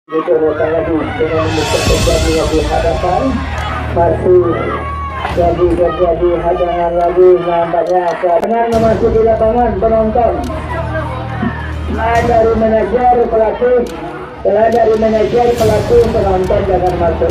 Diturunkan lagi dengan terjadi di hadapan, masih terjadi hadangan lagi, nampaknya dengan memasuki lapangan penonton. Dari manajer pelaku penonton jangan masuk.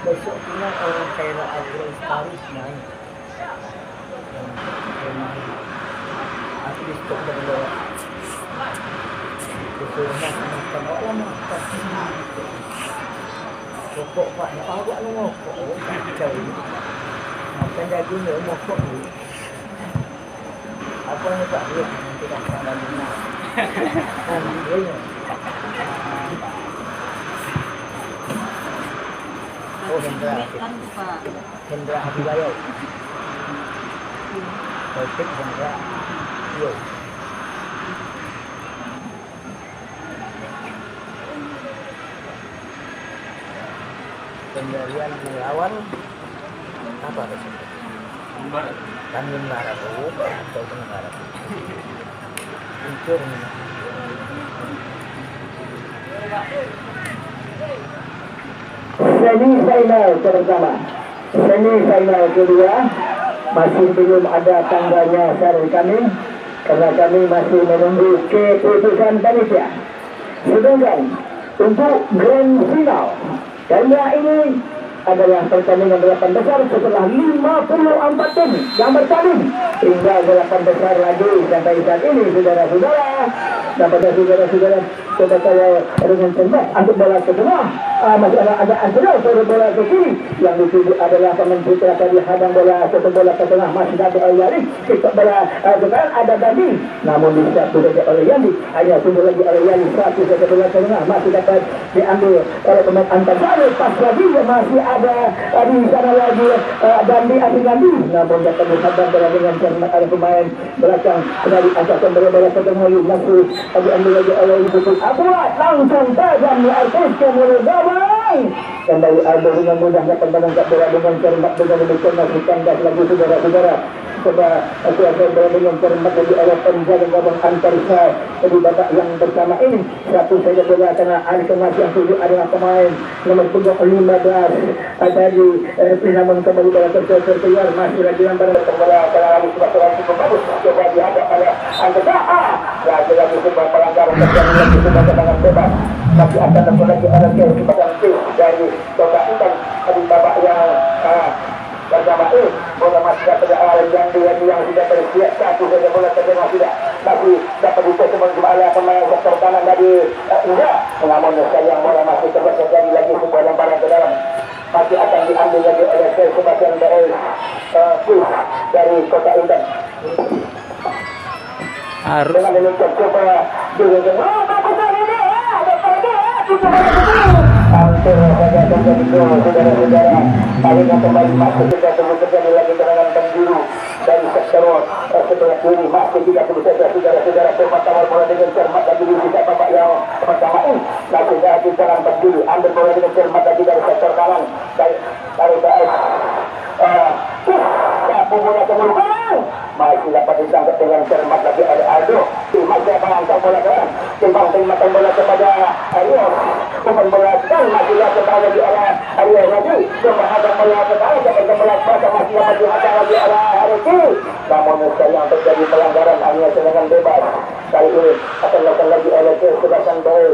Besoknya orang kaya Agro-Lestari naik. Aku di stok dari bawah. Besoknya makan lama. Pokok Pak, nak awak lu ngokok. Kacau ni. Makan daging dia ngokok ni. Apa ni Pak dia? Nanti dah sampai benar. Dia. Oh, Hendra Habibayau. Taufik Hendra. Yo. Pendirian melawan apa maksudnya? Tanjung Barat atau Tenggara. Unsur semifinal pertama, semifinal kedua masih belum ada tanggalnya dari kami karena kami masih menunggu keputusan panitia. Sedangkan untuk grand final kali ini adalah pertandingan 8 besar setelah 54 tim yang bertanding. Tinggal 8 besar lagi sampai saat ini, saudara-saudara. Dan pada saudara-saudara, coba saya dengan cermat untuk bola ke tengah. Masih ada antara bola ke kiri. Yang dituju adalah pemain putra tadi hadang bola ke tengah, masih dapat oleh Yandi. Kita bola sekarang ada Dandi, namun disatu saja oleh Yandi. Hanya tunggu lagi oleh Yandi, satu saja bola ke tengah masih dapat diambil oleh pemain Antasari. Pas lagi masih ada di sana lagi Dandi Adi. Namun dapat dihadang bola dengan cermat ada pemain belakang dari angkatan bola ke tengah masih diambil lagi oleh Ibu Abuat. Langsung tajam di atas kemudian dan dari Aldo dengan mudah dapat menangkap bola dengan cermat dengan demikian masih kandas lagi saudara-saudara. Coba kuasa bola dengan cermat lagi oleh penjaga gabung Antarisa di babak yang bersama ini. Satu saja bola karena ada masih yang tujuh adalah pemain nomor punggung 15 tadi namun kembali bola terkeluar masih lagi lambat bola bola sudah cukup bagus. Coba dihadap oleh Antarisa lagi coba pelanggaran lagi coba dengan bebas masih akan datang lagi ada kesempatan dari Toga Intan di babak yang bersama bola masih dapat yang sudah bersiap satu saja bola terdengar tidak masih dapat ditemukan kembali pemain sektor kanan dari Indah. Namun sayang bola masih terus terjadi lagi sebuah lemparan ke dalam masih akan diambil lagi oleh kesempatan dari Kota Intan. harus Dengan demikian coba dengan hampir saja terjadi gol, saudara-saudara. Kalinya kembali masuk kita tunggu terjadi lagi serangan penjuru dari sektor sebelah kiri, masih tidak tunggu saja saudara-saudara. Pertama bola dengan cermat lagi di sisi babak yang pertama ini, masih dari serangan penjuru, ambil bola dengan cermat lagi dari sektor kanan, dari bola kemudian masih dapat disangkut dengan cermat lagi ada Aldo. Masih akan angkat bola kanan, timbang bola kepada Aryo, umpan bola dan masih kembali di arah Aryo lagi, menghadap bola ke arah kepada bola pasang masih hadap lagi arah Aryo. Namun sayang terjadi pelanggaran, hanya serangan bebas. Kali ini akan lakukan lagi oleh kesebasan bola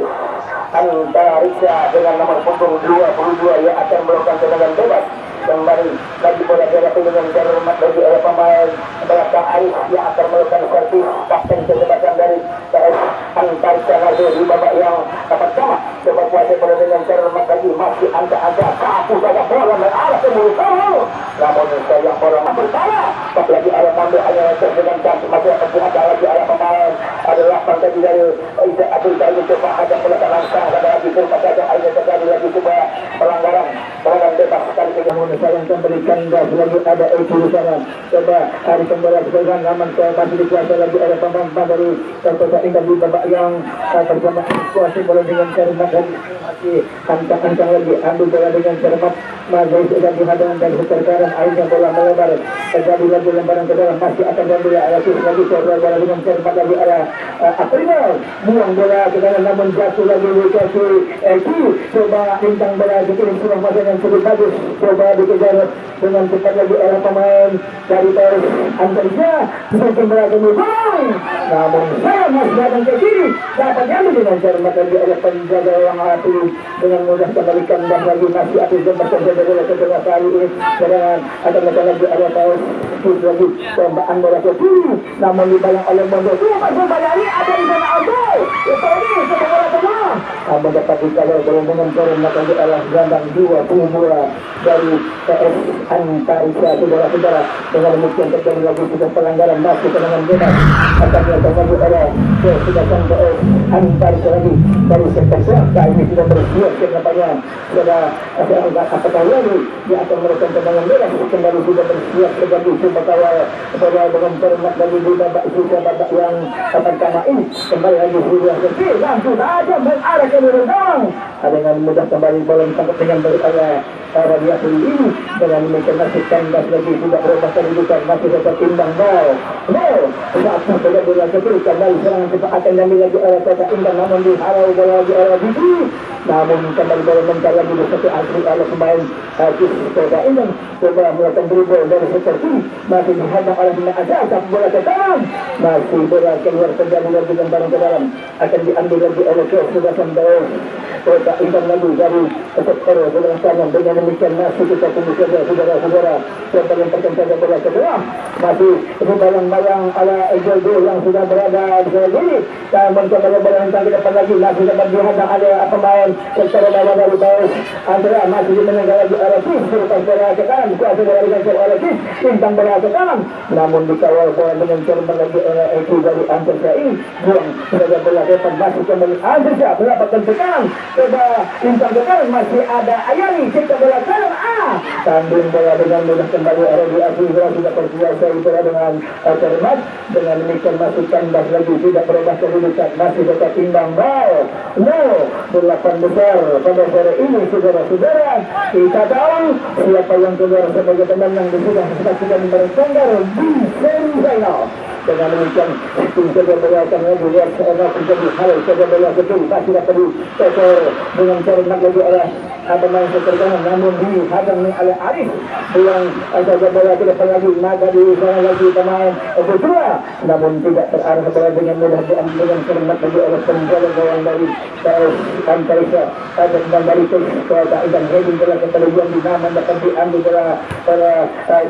Antariksa dengan nomor punggung 22 yang akan melakukan serangan bebas. Kembali lagi bola dengan cermat bagi oleh pemain belakang Arif yang akan melakukan servis kapten kesebelasan dari PS Antariksa Nado di babak yang pertama. Coba kuasai bola dengan cermat lagi, masih angka-angka sapu saja bola mengarah ke mulut. Namun sayang bola bersalah. Tak lagi arah ambil hanya dengan cantik masih ada lagi arah pemain adalah tadi dari Izzat Abdul Karim. Coba ada bola tak langsung ada lagi coba saja hanya terjadi lagi coba pelanggaran bebas sekali. Sayang memberikan gas lagi ada Eki di sana. Coba hari kembali keseluruhan namun masih dikuasai lagi oleh pemain dari Kota Indah di babak yang bersama kuasai bola dengan cermat dan masih ancang-ancang lagi ambil bola dengan cermat masih sudah dihadang dari sekarang akhirnya bola melebar terjadi lagi lemparan ke dalam masih akan diambil Alexis lagi coba bola dengan cermat lagi arah April buang bola ke dalam namun jatuh lagi dikasih Eki. Coba bintang bola dikirim sudah masa yang cukup bagus, coba dikejar dengan cepat lagi oleh pemain dari Paris Antariksa mungkin berada di gol. Namun saya masih datang ke kiri dapat diambil dengan cermat lagi oleh penjaga yang api dengan mudah kembalikan dan lagi masih api jembatan bola kedua kali ini serangan akan datang lagi oleh Paris lagi tembakan bola ke kiri namun dibayang oleh Mondo coba dari ada di sana Aldo itu ini sepak bola kedua namun dapat dikawal dengan cermat lagi oleh gelandang 22 dari PS Antariksa saudara-saudara. Dengan demikian terjadi lagi sudah pelanggaran masih dengan bebas akan dilakukan oleh kesebasan PS Antariksa lagi dari sektor selatan ini sudah bersiap kenapanya sudah apakah lagi dia akan melakukan tendangan bebas kembali sudah bersiap terjadi coba kawal pada dengan cermat lagi di babak yang pertama ini kembali lagi sudah selesai langsung saja mengarah ke belakang dengan mudah kembali bola ditangkap dengan baik oleh Radiatul ini dengan mencemaskan gas lagi tidak berubah kedudukan masih dapat timbang bal saat saja bola kecil kembali serangan cepat akan diambil lagi oleh Kota Indah namun dihalau bola lagi oleh Bibi namun kembali bola mencari lagi di satu asli oleh pemain Kota Indah coba melakukan dribble dari sektor kiri masih dihadang oleh pemain Azhar bola ke dalam masih bola keluar terjadi lagi barang ke dalam akan diambil lagi oleh kesebasan Kota Indah lagi dari sektor bola kanan dengan demikian masih kita tunggu saja saudara-saudara coba yang pertama bola kedua masih bayang-bayang ala Ejaldo yang sudah berada di sini dan mencoba bola yang ke depan lagi masih dapat dihadang ada pemain sektor bawah dari Paus Andrea masih dimenangkan lagi Alexis serupa bola ke kanan kuasa dari Gansel Alexis bintang bola ke kanan namun dikawal bola dengan cermat lagi oleh Eki dari Antariksa ini buang sudah bola depan masih kembali Antariksa mendapatkan tekanan coba bintang ke kanan masih ada Ayani kita bola kanan tanding bola dengan mudah kembali di Azizra sudah terbiasa bola dengan cermat dengan demikian masih kandas lagi tidak berubah kedudukan masih tetap timbang bal 8 besar pada sore ini saudara-saudara kita tahu siapa yang keluar sebagai pemenang dan sudah saksikan bertengger di seri final. Dengan demikian tim saja bola akan dilihat seorang terjadi hal saja bola betul masih dapat dikosor dengan cermat lagi oleh pemain sektor kanan namun dihadang oleh Arif yang saja bola ke depan lagi maka di sana lagi pemain Putra namun tidak terarah bola dengan mudah diambil dengan cermat lagi oleh penjaga gawang dari PS Antariksa dan kembali ke Kota Indah heading bola kepada yang dinamakan dapat diambil bola para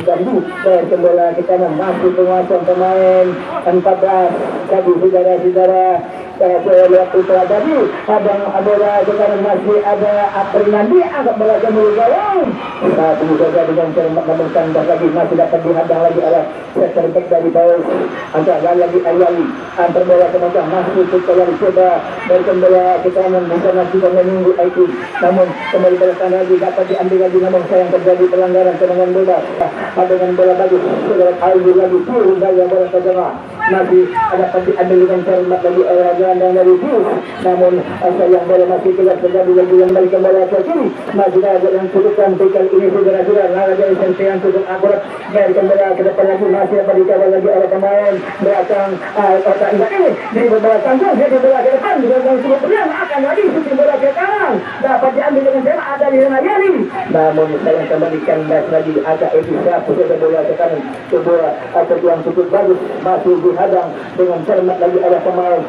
Jambu dan bola ke kanan masih penguasaan pemain 14 tadi saudara-saudara saya lihat Putra tadi hadang bola sekarang masih ada Aprinandi agak bola ke mulut gawang satu saja dengan cermat namun kandas lagi masih dapat dihadang lagi oleh center back dari Paus antara lagi Ayali antar bola ke belakang masih Putra coba berkembali ke kanan bukan sudah menunggu IT, namun kembali belakang lagi dapat diambil lagi, namun sayang terjadi pelanggaran tendangan bebas dengan bola bagus segera Aldi lagi turun dari bola ke tengah, masih ada pasti ambil dengan cermat lagi oleh gelandang dari Pius, namun sayang bola masih tidak terjadi lagi yang balik bola ke kiri, masih ada yang cukupkan kali ini saudara-saudara laga dari Sensei yang cukup akurat berikan bola ke depan lagi, masih dapat dikawal lagi oleh pemain belakang kotak indah ini di bola tanggung jadi bola ke depan dengan cukup beriang akan lagi shooting bola ke kanan dapat diambil dengan cermat ada di Renayani, namun sayang kembalikan lagi agak efisien pusat bola ke kanan sebuah atau yang cukup bagus masih dihadang dengan cermat lagi oleh pemain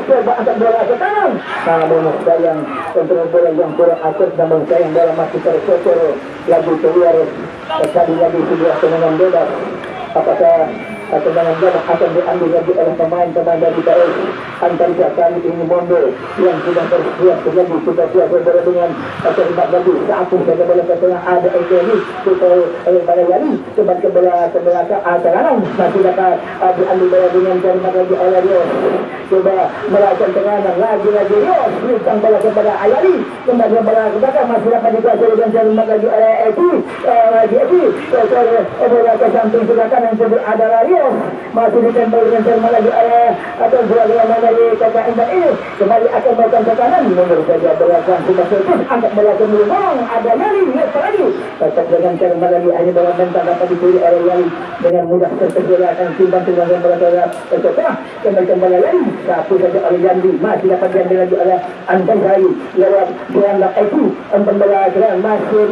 coba angkat bola ke kanan, namun sayang kontrol bola yang kurang akurat, namun sayang bola masih terkocor lagi keluar sekali lagi sebuah tendangan bebas. Apakah tendangan bebas akan diambil lagi oleh pemain-pemain dari PS Antarja kali ini Mondo yang sudah bersiap terjadi sudah siap berbeda dengan terlibat lagi satu saja bola ke tengah ada Ekeli supaya pada Yali coba ke belakang kanan masih dapat diambil bola dengan terlibat lagi oleh Rios coba melakukan tendangan lagi Rios berikan bola kepada Ayali kembali bola ke belakang masih dapat dikuasai dengan terlibat lagi oleh Eki bola ke samping sebelah kanan ada Rios masih ditempel dengan terlibat lagi oleh atau bola dari kakak indah ini kembali akan melakukan ke kanan mundur saja belakang sudah selesai angkat bola ke belakang ada Yali lihat lagi tetap dengan cermat lagi hanya bola mental dapat dicuri oleh Yali dengan mudah tersedia akan timbang-timbang bola ke tengah kembali Yali satu saja oleh Yandi masih dapat diambil lagi oleh Anton Zahri lewat berangkat itu empat bola keran masih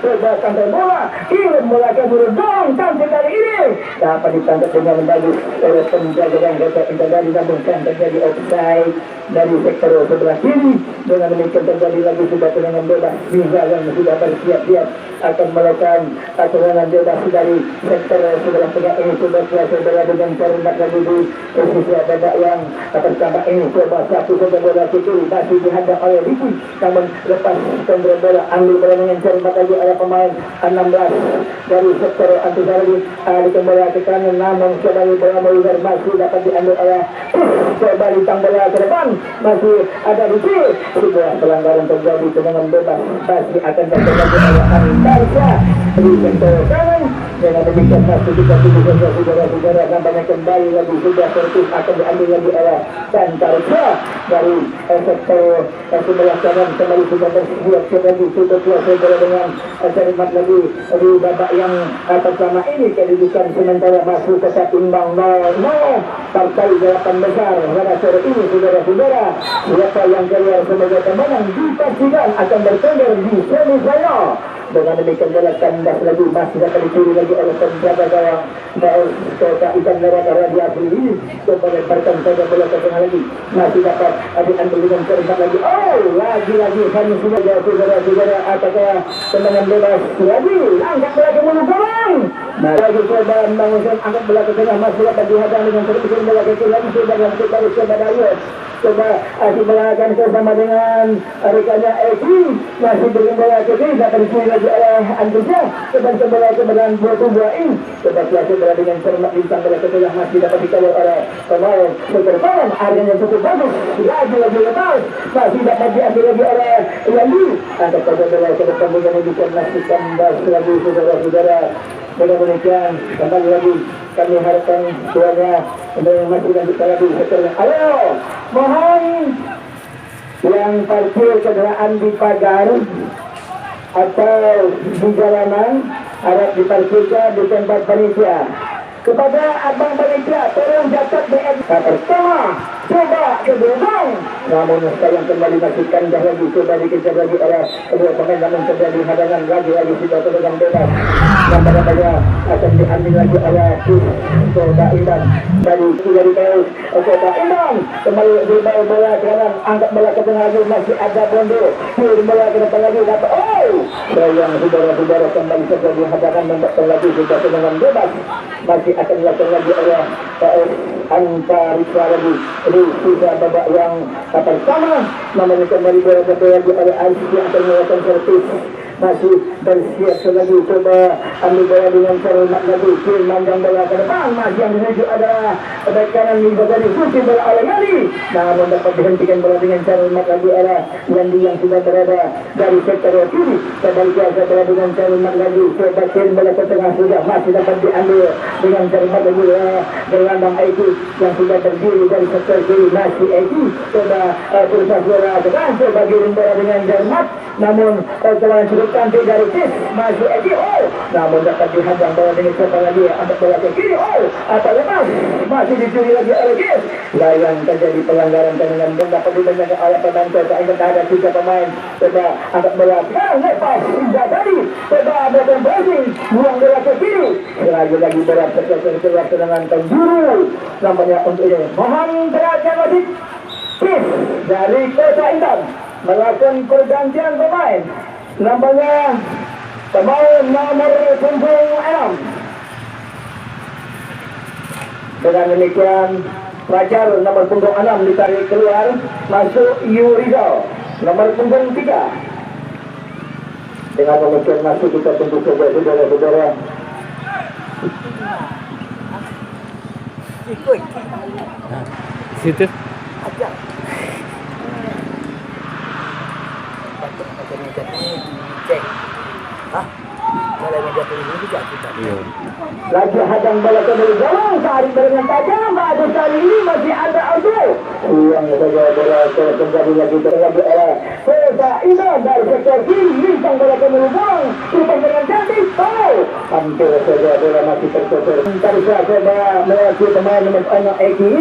coba sampai bola kirim bola ke belakang sampai kali ini dapat ditangkap dengan bagus oleh penjaga dan kakak indah dari namun terjadi offside dari sektor sebelah kiri dengan demikian terjadi lagi sudah tendangan bebas Riza yang sudah bersiap-siap akan melakukan tendangan bebas dari sektor sebelah tengah ini sudah saudara dengan cermat lagi di posisi babak yang pertama ini coba satu saja bola ke kiri masih dihadang oleh Ricky namun lepas kontrol bola ambil bola dengan cermat lagi oleh pemain 16 dari sektor Antusari dikembali ke kanan namun kembali bola meluber masih dapat diambil oleh coba ditang bola ke depan masih ada Ricky sebuah pelanggaran terjadi tendangan bebas masih akan terjadi oleh Antarja di sektor kanan dengan demikian masih kita tunggu saudara-saudara nampaknya kembali lagi sudah tertib akan diambil lagi oleh Antarja dari sektor sebelah kanan kembali sudah bersiap lagi sudah saudara dengan cermat lagi di babak yang pertama ini kedudukan sementara masih tetap imbang 0-0 partai delapan besar pada sore ini saudara-saudara siapa yang keluar sebagai pemenang dipastikan akan bertengger di semifinal dengan demikian bola kandas lagi masih dapat dicuri lagi oleh penjaga gawang Kota Ikan lewat radiasi ini coba lemparkan saja bola ke tengah lagi masih dapat diambil dengan cermat lagi lagi kami sudah saudara-saudara apakah tendangan bebas lagi angkat bola ke mulut gawang lagi coba membangun angkat bola ke tengah masih dapat dihadang dengan terus bola ke kiri lagi sudah yang baru coba Darius coba melakukan bersama dengan rekannya Eki masih beri bola ke kiri dapat dicuri lagi oleh Antusia coba bola ke belakang Botubuain coba bola dengan cermat bintang bola ke tengah masih dapat dikawal oleh pemain berperform area yang cukup bagus lagi lepas masih dapat diambil lagi oleh Yandi angkat bola ke depan dengan demikian masih kembali lagi saudara-saudara dengan demikian kembali lagi kami harapkan suaranya untuk masih lanjutkan lagi setelahnya ayo mohon yang parkir kendaraan di pagar atau di jalanan harap diparkirkan di tempat panitia kepada abang panitia tolong catat BM pertama coba ke belakang namun sayang kembali masih kandas lagi coba dikejar lagi oleh kedua pemain namun terjadi hadangan lagi sudah tendangan bebas nampaknya akan diambil lagi oleh Kota Indah dari Paus Kota Indah kembali dibawa bola ke kanan angkat bola ke tengah lagi masih ada Bondo kirim bola ke depan lagi dapat sayang saudara-saudara kembali terjadi hadangan nampaknya lagi sudah tendangan bebas masih akan dilakukan lagi oleh PS Antariksa lagi ini sudah babak yang pertama namun kembali bola lagi oleh Aisyah yang akan melakukan servis masih bersiap lagi, coba ambil bola dengan cermat lagi, mandang bola ke depan, masih yang menuju adalah back kanan di bagian kunci bola oleh Yandi, namun dapat dihentikan bola dengan cermat lagi arah Yandi yang sudah berada dari sektor kiri, kembali ke bola dengan cermat lagi, coba kirim bola ke tengah sudah masih dapat diambil dengan cermat lagi berlandang Eki yang sudah berdiri dari sektor kiri, masih Eki coba berusaha bola ke depan, coba kirim bola dengan cermat, namun setelah cukup cantik dari Cis, masih Eki, namun dapat dihadang bola dengan siapa lagi, angkat bola ke kiri, apa lepas, masih dicuri lagi oleh Cis, yang terjadi pelanggaran dengan dapat dibenarkan oleh pemain Kota Indah, ada 3 pemain, coba angkat bola, lepas, tidak tadi, coba melakukan passing, buang bola ke kiri, lagi bola terkejar keluar dengan penjuru, nampaknya untuk ini, mohon perhatian wasit, Cis dari Kota Indah melakukan pergantian pemain, nampaknya pemain nomor punggung 6. Dengan demikian Fajar nomor punggung 6 ditarik keluar, masuk Yurizal nomor punggung 3. Dengan demikian masuk kita tunggu saja saudara-saudara. Ikut. Situ. Ajak. Patut meja ni dicek. Kalau meja ini juga kita. Iya. Lagi hadang bola ke dalam, tarik dengan tajam, pada kali ini masih ada Abdul. Yang saja bola kembali lagi terlebih arah. Kota Indah dari sektor kiri, lintang bola ke buang, lintang dengan cantik, hampir saja bola masih tercocer. Tadi saya coba melewati pemain nomor 6 Eki,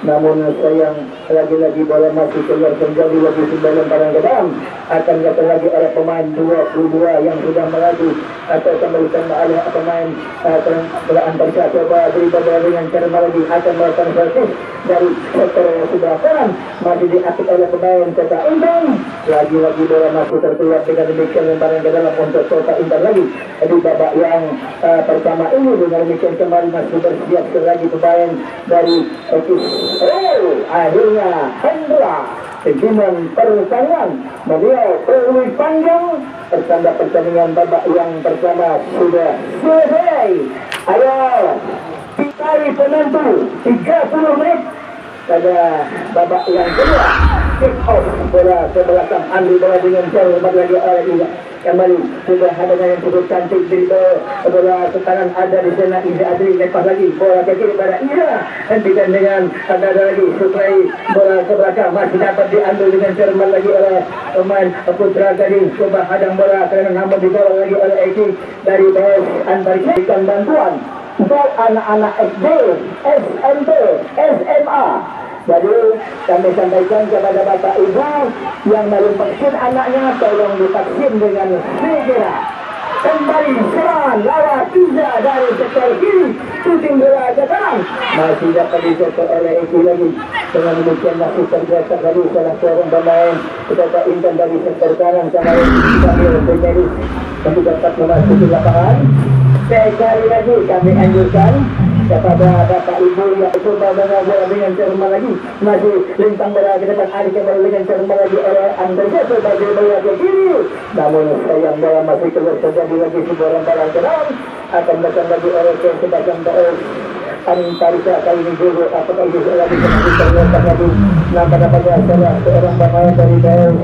namun sayang lagi-lagi bola masih keluar kembali lagi sebelum barang ke dalam. Akan datang lagi oleh pemain 22 yang sudah melaju atau kembalikan oleh pemain bola antar coba beri bola dengan cara lagi akan melakukan servis dari sektor sebelah kanan, masih diaktif oleh pemain Kota Indah, lagi-lagi bola masih terkeluar dengan demikian lemparan ke dalam untuk Kota Indah lagi di babak yang pertama ini. Dengan demikian kembali masih bersiap lagi pemain dari Ekis. Akhirnya Hendra dengan pertandingan beliau peluit panjang, pertanda pertandingan babak yang pertama sudah selesai. Ayo ditarik penentu 30 menit pada babak yang kedua. Kick off bola ke belakang, ambil bola dengan jauh lagi oleh Iza. Kembali sudah ada yang cukup cantik dari bola ke kanan, ada di sana Iza Adri, lepas lagi bola ke kiri pada Iza, hentikan dengan ada lagi suplai bola ke belakang, masih dapat diambil dengan cermat lagi oleh pemain Putra Gading, coba hadang bola kerana namun dibawa lagi oleh Eki dari bawah antarikkan bantuan untuk anak-anak SD, SMP, SMA. Jadi kami sampaikan kepada Bapak Ibu yang belum vaksin anaknya, tolong divaksin dengan segera. Kembali serangan lawan Iza dari sektor kiri, shooting bola ke kanan, masih dapat dicetak oleh Eki lagi. Dengan demikian masih terjadi dari salah seorang pemain Kota Indah dari sektor kanan, kemarin sambil berjadi kami dapat memasuki lapangan. Sekali lagi kami anjurkan kepada Bapak Ibu yang coba mengajar dengan cermat lagi, masih lintang bola ke depan, ada kembali dengan cermat lagi oleh Andrea sebagai bola ke kiri, namun sayang bola masih keluar terjadi lagi sebuah bola ke dalam, akan datang lagi oleh sebagian Baos Antarisa kali ini juga apakah itu lagi kembali terlihat lagi nampak-nampaknya salah seorang pemain dari Baos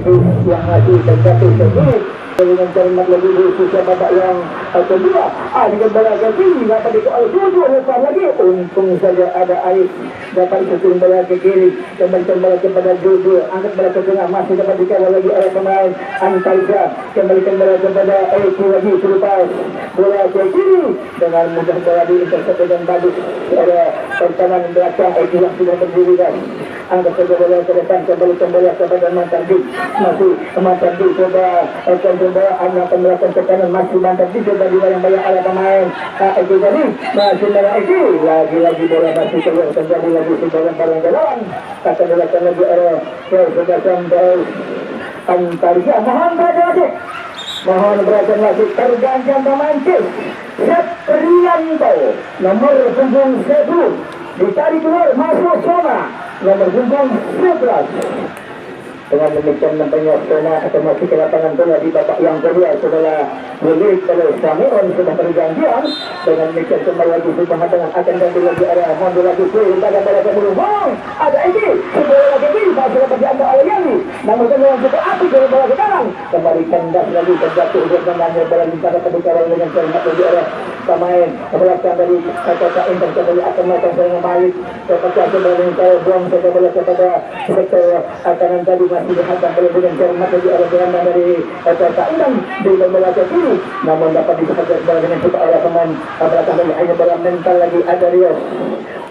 yang masih terjatuh sendiri dengan cermat lagi di sisi babak yang kedua. Dengan bola ke kiri dapat dikeluarkan tujuh, lepas lagi untung saja ada Aif dapat shooting bola ke kiri, kembalikan bola kepada Jojo, angkat bola ke tengah, masih dapat dikawal lagi oleh pemain Antarisa, kembalikan bola kepada Eki lagi, selepas bola ke kiri dengan mudah bola diintercept dengan bagus oleh pertahanan belakang Eki yang sudah berdiri dan angkat saja bola ke depan, kembalikan bola kepada Mantardi, masih Mantardi coba bola akan melakukan tekanan, masih Mantardi coba dibayang-bayang oleh pemain Eki tadi, masih merah Eki, lagi-lagi bola masih keluar terjadi lagi sebarang barang dalam, akan dilakukan lagi oleh sebagian Baos Antarisa. Mohon berhati lagi pergantian pemain Cis Seprianto nomor punggung 1 ditarik keluar, masuk Soma nomor punggung 11. Dengan demikian nampaknya zona atau masih ke lapangan bola di babak yang kedua setelah milik oleh Samuel sudah pergantian. Dengan demikian kembali lagi sebuah hadangan akan ganti lagi arah mundur lagi ke pada bola berubah. Ada ini sebuah lagi ini pasal bagi anda oleh Yani. Namun dengan cukup api dari bola ke kanan kembali kandas lagi terjatuh dengan bola di pada kebicaraan dengan cermat lagi arah pemain belakang dari kata Inter kembali akan melakukan serangan balik kepada kembali kalau buang saja bola kepada sektor kanan tadi masih dihadang oleh dengan cermat lagi arah gelandang dari kata Inter di bola ke kiri namun dapat dihajar bola dengan cepat oleh pemain belakang dari hanya bola mental lagi ada Rios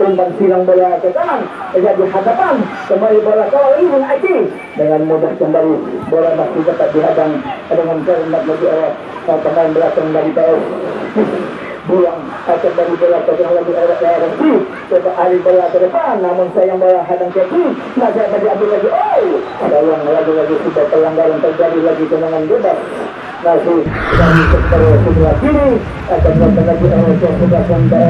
umpan silang bola ke kanan jadi hadapan kembali bola kawal ini dengan Aiki dengan mudah kembali bola masih dapat dihadang dengan cermat lagi arah pemain belakang dari PS buang akan dari bola ke tengah lagi RFC coba alih bola ke depan namun sayang bola hadang ke kiri masih akan diambil lagi sayang lagi sudah pelanggaran terjadi lagi tendangan bebas masih dari sektor sebelah kiri akan melakukan lagi RFC sudah sampai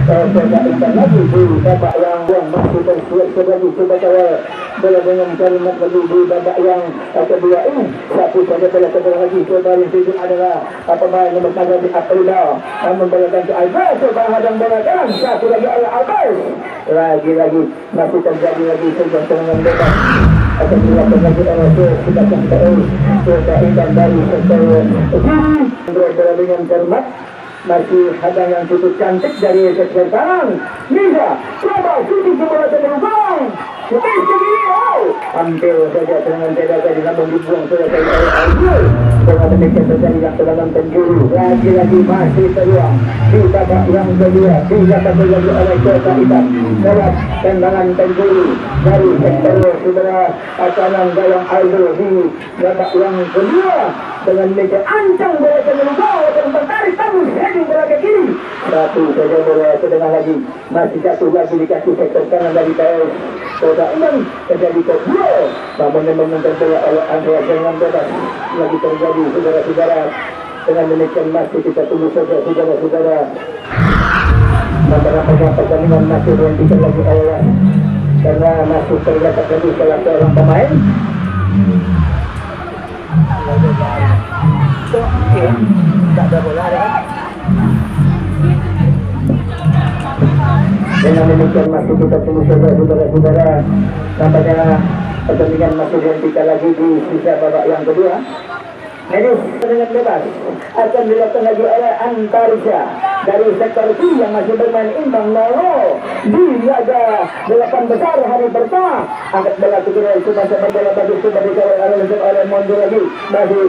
sudah ikan lagi di babak yang masih bersiap lagi coba kawal bola dengan kalimat lagi di babak yang kedua ini satu saja bola kedua lagi coba yang tujuh adalah pemain nomor 9 di Aprila namun bola ganti Albert coba hadang bola kan satu lagi oleh Albert lagi masih terjadi lagi sebuah serangan bebas akan dilakukan lagi oleh sudah sampai coba ikan dari sektor kiri bola dengan cermat masih hadang yang cukup cantik dari sektor kanan Liza coba shooting bola ke belakang hampir saja dengan tidak tadi namun dibuang sudah oleh Aldo dengan demikian terjadi yang tendangan penjuru lagi masih peluang di babak yang kedua didapat lagi oleh Kota Hitam lewat tendangan penjuru dari sektor saudara kanan gawang Aldo di babak yang kedua dengan demikian ancang bola ke belakang dan tertarik tabur heading bola ke kiri satu saja bola sedang lagi masih jatuh lagi di kaki sektor kanan dari PS Kota Hitam terjadi kedua namun memang terbola oleh Andrea dengan bebas lagi terjadi saudara-saudara dengan demikian masih kita tunggu saja saudara-saudara nampaknya pertandingan masih dihentikan lagi oleh karena masih terdapat lagi salah seorang pemain tak ada bola kan dengan demikian masih kita tunggu saja saudara-saudara nampaknya pertandingan masih dihentikan lagi di sisa babak yang kedua. Ini dengan bebas akan dilakukan lagi oleh Antarisha dari sektor C yang masih bermain imbang 0 di laga 8 besar hari pertama angkat bola ke kiri cuma sampai bola bagus sudah dikawal oleh Mondo lagi masih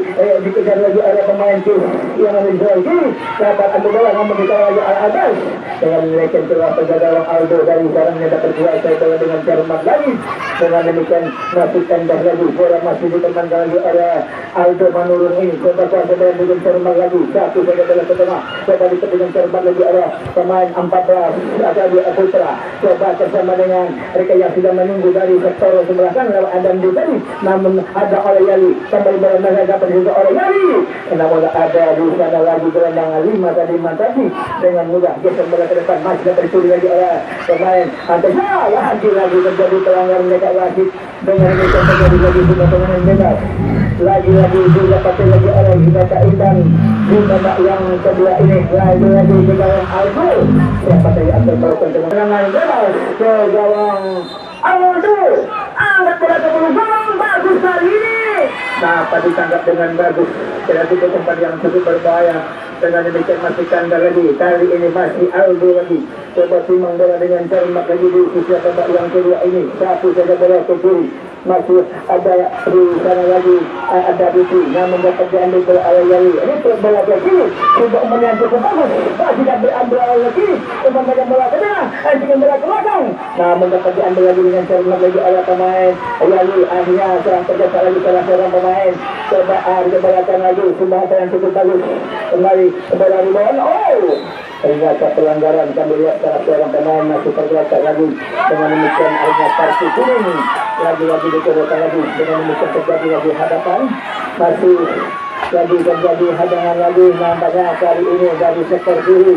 dikejar lagi oleh pemain tim yang memiliki dapat ambil bola namun dikawal lagi Al-Adas dengan menaikkan keluar penjaga Aldo dari sarangnya dapat kuasai bola dengan cermat lagi dengan demikian masih tembak lagi bola masih ditemankan lagi oleh Aldo menurun ini coba kuasa bola dengan cermat lagi satu saja bola ke tengah coba ditemukan cermat lagi oleh pemain 14 Akadi Putra coba bersama dengan mereka yang sudah menunggu dari sektor sebelah kanan lewat Adam Dutani namun ada oleh Yali kembali bola dapat juga oleh Yali namun ada di sana lagi gelandang 5 tadi dengan mudah geser bola ke depan masih dapat dicuri lagi oleh pemain Antasya lagi terjadi pelanggaran mereka lagi dengan mereka terjadi lagi juga pemain bebas lagi juga pakai lagi oleh Hidayat Intan di babak yang kedua ini lagi ke gawang Aldo siapa saja akan melakukan tendangan bebas ke gawang Aldo angkat bola ke belakang bagus kali ini dapat ditangkap dengan bagus berarti ke tempat yang cukup berbahaya dengan demikian masih kandang lagi kali ini masih Aldo lagi coba timbang bola dengan cermat lagi di sisi babak yang kedua ini satu saja bola ke kiri masih ada di sana lagi ada Biti namun dapat diambil bola awal-awal ini bola ke kiri sudah menyentuh ke bagus masih dapat ambil awal lagi umpan bola ke tengah dengan bola ke belakang namun dapat diambil lagi dengan cermat lagi oleh pemain Yali akhirnya serang terjadi lagi salah seorang pemain coba diberikan lagi sudah yang cukup bagus kembali bola rebound ternyata pelanggaran kami lihat salah seorang pemain masih tergeletak lagi dengan demikian akhirnya kartu kuning lagi dicoba lagi dengan demikian terjadi lagi hadapan masih lagi terjadi hadangan lagi nampaknya kali ini dari sektor kiri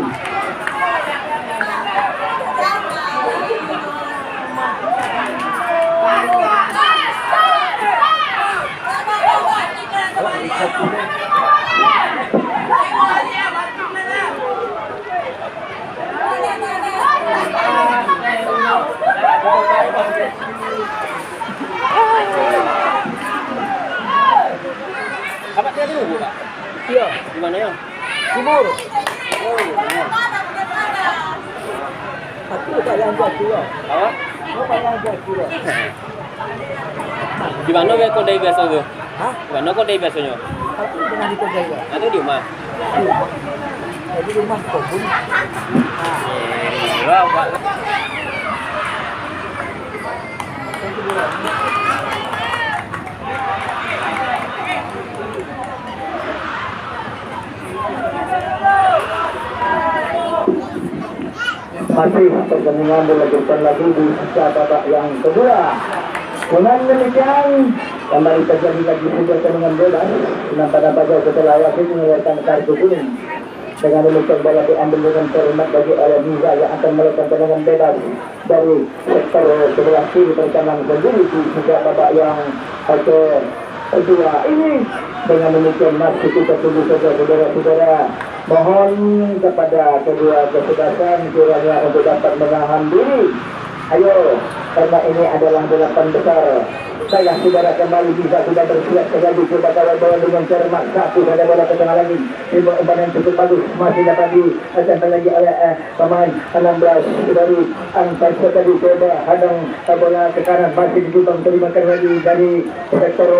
Iya. Di mana ya? Timur. Oh, di mana? Aku tak yang jatuh lah. Apa? Kau tak yang jatuh lah. Di mana kau kedai biasa tu? Hah? Di mana kau kedai biasanya? Aku pernah di kerja ya. Atau di rumah? Di rumah kau pun. Wah, Pak. Masih pertandingan dilanjutkan lagi di sisa babak yang kedua. Dengan demikian kembali terjadi lagi sebuah pertandingan bebas. Nampak-nampaknya setelah wasit mengeluarkan kartu kuning. Dengan demikian bola diambil dengan terhormat bagi Al-Miza yang akan melakukan pertandingan bebas dari sektor sebelah kiri pertahanan sendiri di sisa babak yang kedua ini. Dengan demikian masih kita tunggu saja saudara-saudara. Mohon kepada kedua kesebelasan kiranya untuk dapat menahan diri. Ayo, karena ini adalah delapan besar. Saya saudara kembali bisa sudah bersiap sekali. Coba kalau bola dengan cermat satu ada bola ke tengah lagi. Umpan yang cukup bagus masih dapat diasankan lagi oleh pemain 16 dari Antasya tadi. Coba hadang bola ke kanan masih ditutang terimakan lagi dari sektor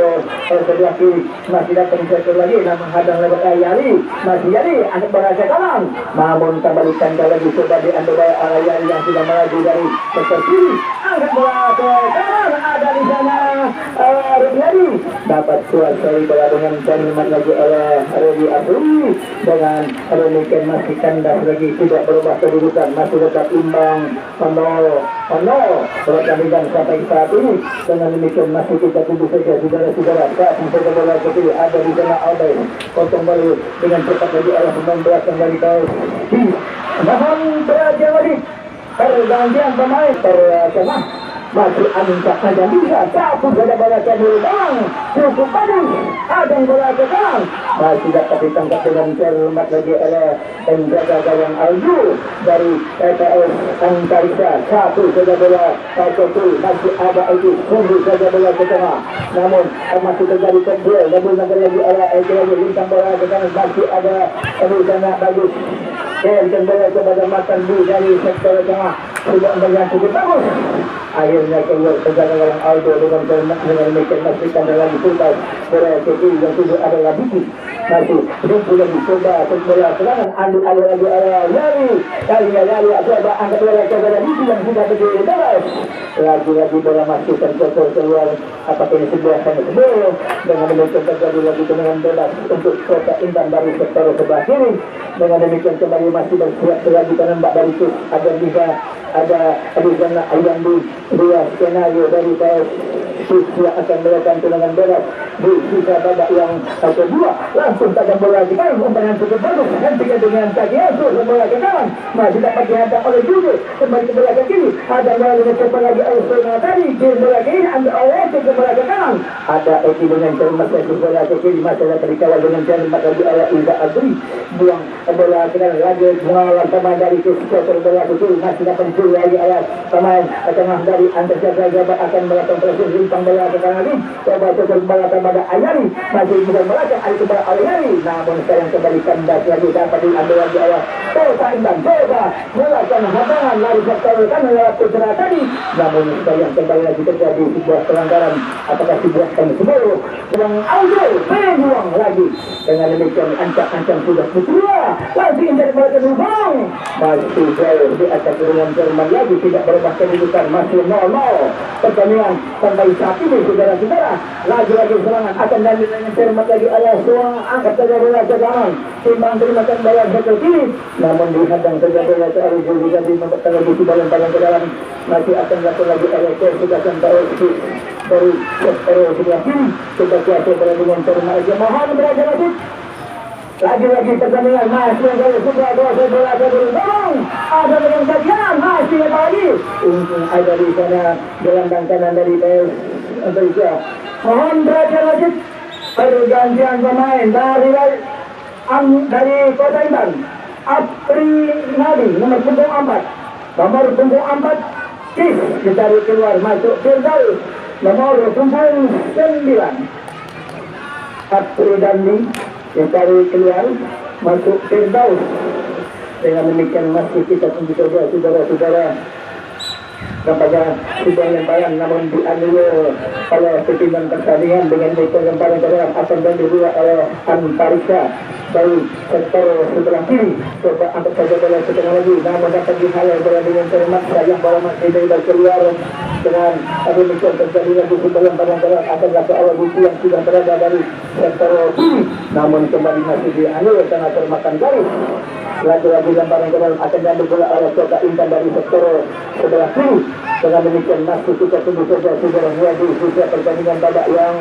sebelah kiri masih dapat sektor lagi. Namun hadang lewat Yali masih Yali anak bola ke kanan. Namun kembalikan lagi coba diambil oleh Yali yang sudah melaju dari sektor kiri. Angkat bola ke kanan ada di sana. Rupiadi dapat kuasai bola dengan terhormat lagi oleh Rudi Abdul. Dengan demikian masih kandas lagi tidak berubah kedudukan, masih tetap imbang 0-0 pertandingan sampai saat ini. Dengan demikian masih kita tunggu saja saudara-saudara saat mencoba bola ke kiri ada di sana Albay potong balik dengan cepat lagi oleh pemain belakang dari bawah. Mohon perhatian lagi pergantian pemain pertama. Masih ancak saja bisa satu saja bola ke belakang cukup bagus ada bola ke kanan masih dapat ditangkap dengan terhormat lagi oleh penjaga gawang Alju dari PPS Antariksa. Satu saja bola ke kiri masih ada itu tunggu saja bola ke tengah namun masih terjadi kontrol namun lagi oleh EJW bintang bola ke kanan masih ada rencana bagus dan bola kepada Matan Bu dari sektor tengah sudah melihat cukup bagus. Akhirnya keluar penjaga gawang Aldo dengan terhormat dengan demikian pastikan dalam tuntas bola ke kiri yang tujuh adalah Diki masih sudah dicoba bola serangan ambil alih lagi Yali coba angkat bola kepada Diki yang sudah berdiri bebas lagi bola masih terkotor keluar apakah ini sebuah sebelum dengan demikian terjadi lagi dengan bebas untuk Kota Intan dari sektor sebelah kiri. Dengan demikian kembali masih bersiap lagi penembak dari Sus agar bisa ada di sana Ayandi dua skenario dari PS Sus yang akan melakukan tendangan bebas di sisa babak yang kedua. Langsung tajam bola di kanan umpan yang cukup bagus hentikan dengan kaki Sus bola ke kanan masih dapat dihadap oleh Jude kembali ke bola ke kiri ada bola dengan cepat lagi oleh Sona tadi di bola ke kiri ambil oleh ke bola ke kanan ada Eki dengan cermat lagi bola ke kiri masih dapat dikawal dengan cermat lagi oleh Iza Adri buang bola ke kanan lagi mengawan pemain dari sektor bola ke kiri masih dapat dicuri lagi oleh pemain tengah dari Antasya Jabat akan melakukan proses rimpang bola ke kanan lagi coba sektor bola kepada Ayari masih bisa melakukan alih kepada Ayari namun sekarang kembali kandas lagi dapat diambil lagi oleh Kota Intan coba melakukan hadangan lari sektor kanan lewat Putra tadi namun sekarang kembali lagi terjadi sebuah pelanggaran apakah sebuah sebelum Aldo peluang lagi dengan demikian ancam sudah kedua masih injak bola ke lubang masih jauh di atas dengan Jerman lagi tidak berubah kedudukan masih 0-0 pertandingan sampai saat ini saudara-saudara lagi serangan akan dari dengan Jerman lagi oleh Suang angkat saja bola ke kanan timbang terimakan bola ke kiri namun dihadang saja bola ke arah jauh jadi membuat lagi bola ke dalam masih akan dilakukan lagi oleh kesebelasan dari sektor sebelah kiri kita kuasa bola dengan Jerman lagi mohon belajar lagi pertandingan masih yang dari sudah kuasa bola ke belakang ada dengan bagian masih lagi ada di sana gelandang kanan dari PS Indonesia mohon belajar lagi pergantian pemain dari Kota Intan Apri Nadi nomor punggung 4 Kis dicari keluar masuk Firdaus nomor punggung 9 Apri Dandi ditarik keluar masuk Firdaus. Dengan demikian masih kita tunggu saja saudara-saudara. Nampaknya sudah lemparan namun diambil oleh pimpinan pertandingan dengan lemparan ke dalam akan diambil dua oleh Antarika dari sektor sebelah kiri. Coba angkat saja bola setengah lagi namun dapat dihalau bola dengan cermat sayang bola masih dari keluar dengan demikian terjadi lagi sudah lemparan ke dalam akan dilakukan oleh Buku yang sudah berada dari sektor kiri namun kembali masih diambil karena termakan garis. Lagi-lagi lemparan ke dalam akan diambil bola oleh Coba Intan dari sektor sebelah kiri. Dengan demikian masih kita tunggu saja sudah menjadi sisa pertandingan babak yang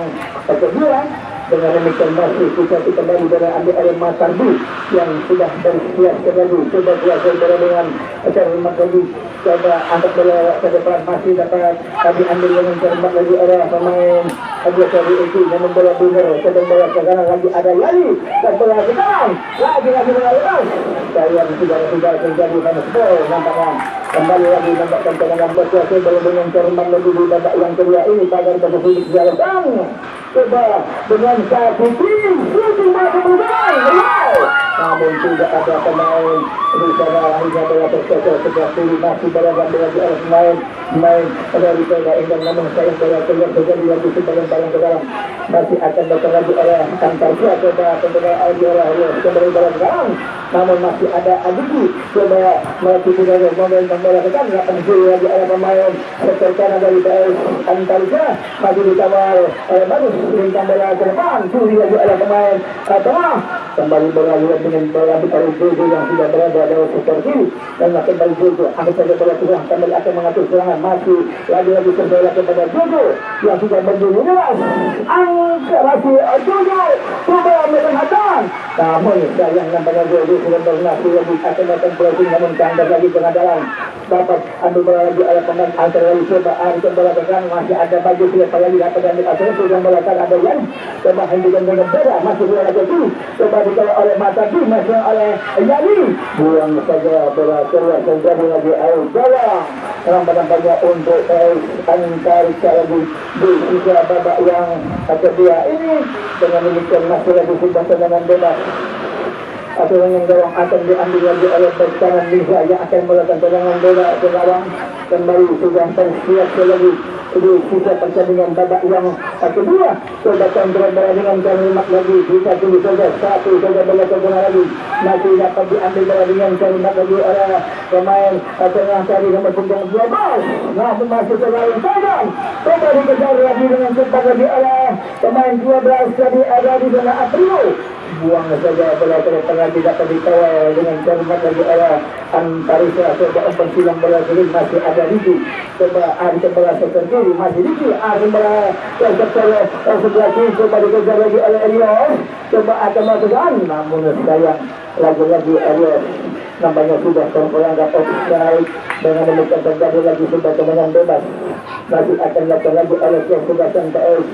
kedua. Dengan demikian masih kita kembali dengan ambil air Matardi yang sudah bersiap kembali. Coba berhasil dengan cermat lagi. Coba angkat bola ke depan masih dapat diambil dengan cermat lagi oleh pemain Adia Kali itu namun bola bunga sedang bola ke kanan lagi ada lari dan bola ke kanan lagi bola lepas. Sayang sudah terjadi panas bol nampaknya kembali lagi nampakkan tendangan berkuasa bola dengan cermat lagi di babak yang kedua ini pagar berfungsi jalan. Coba dengan satu tim shooting masa berjalan namun tidak ada pemain di sana akhirnya bola tercocok sebelah kiri masih berada di atas main dari Coba Intan namun sayang bola keluar terjadi lagi sebagian barang ke dalam masih akan datang lagi oleh Antarika. Coba tentunya Audiola kembali bola ke dalam namun masih ada Adiki. Coba masih tidak ada momentum bola ke dalam akan disuruh lagi oleh pemain sektor kanan dari Antarika masih dikawal oleh Bagus lintang bola ke depan suri lagi oleh pemain tengah kembali bola lihat dengan bola dari Jojo yang sudah berada dari sektor kiri dan kembali Jojo ambil saja bola kurang kembali akan mengatur serangan masih lagi-lagi terbola kepada Jojo yang sudah berdiri jelas angka masih Jojo coba melihatkan namun sayang nampaknya Jojo sudah bernasib lagi akan datang closing namun kandas lagi pengadalan dapat ambil bola lagi oleh pemain antara lagi coba angkat bola ke kanan masih ada baju siapa lagi dapat ambil asalnya sudah bola ada yang coba hentikan dengan beda masih bola lagi coba dikawal oleh Matadi masih oleh Yani buang saja bola keluar terjadi lagi Audiola nampaknya untuk Antarika lagi di sisa babak yang kedua ini dengan demikian masih lagi sudah tendangan bebas atau yang gawang akan diambil lagi oleh pasangan Liza yang akan melakukan tendangan bola ke gawang kembali sudah tersiap lagi di sisa pertandingan babak yang kedua. Coba kontrol dengan kalimat lagi kita tunggu saja satu saja bola terkena lagi masih dapat diambil bola dengan kalimat lagi oleh pemain tengah tadi nomor punggung 12 namun masih terlalu tajam coba dikejar lagi dengan cepat lagi oleh pemain 12 tadi ada di sana Aprio buang saja bola tengah tidak dikawal dengan kalimat lagi oleh Antarika. Coba umpan silang bola kiri masih ada Diki coba ada bola sektor masih Diki ada bola sektor sebelah kiri coba dikejar lagi oleh Elios coba akan masukkan namun sayang lagi-lagi Elios nampaknya sudah terpulang dapat naik dengan demikian terjadi lagi sudah tendangan bebas masih akan dilakukan lagi oleh Kesugasan PS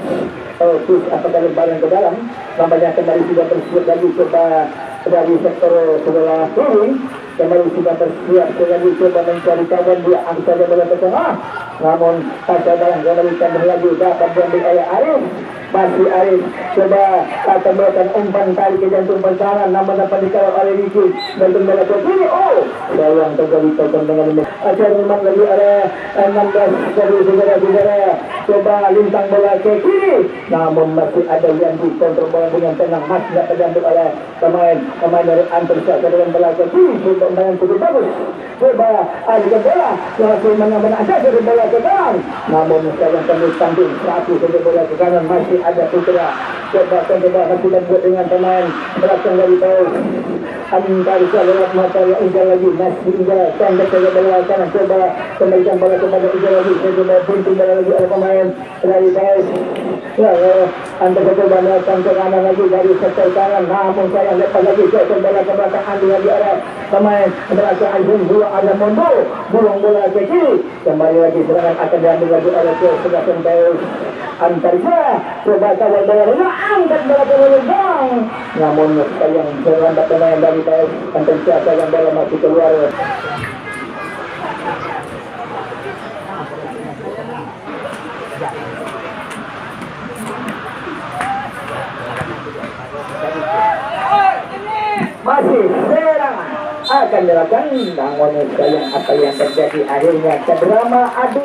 Pus apakah lemparan ke dalam nampaknya kembali sudah bersiap lagi coba dari sektor sebelah kiri kembali sudah bersiap lagi coba mencari kawan dia angkat bola ke tengah namun pasal dalam kembali kembali lagi dapat diambil oleh Arif masih Arif coba akan melakukan umpan tali ke jantung pertahanan namun dapat dikawal oleh Diki dan bola ke kiri sayang terjadi dengan ini acara memang lagi ada 16 dari saudara-saudara coba lintang bola ke kiri namun masih ada yang dikontrol bola dengan tenang masih dapat diambil oleh pemain dari Antarika dengan bola ke kiri coba main cukup bagus coba ada bola langsung menang-menang saja dari bola ke kanan namun sayang tembus samping satu saja bola ke kanan masih ada Putra coba masih dibuat dengan pemain belakang dari Paus Antarika lewat mata yang indah lagi masih indah tanda saja bola kanan coba kembalikan bola kepada indah lagi coba bunting bola lagi oleh pemain dari Paus Antarika coba melakukan ke kanan lagi dari sektor kanan namun sayang lepas lagi coba bola ke belakang Andi lagi oleh pemain belakang Azim buang ada Mondo buang bola ke kiri kembali lagi serangan akan diambil lagi oleh Kesugasan Paus Antarika coba kawal bola angkat bola ke belakang namun sayang terlambat pemain dari PS Antarika sayang bola masih keluar akan dilakukan. Namun sayang apa yang terjadi akhirnya ke drama adu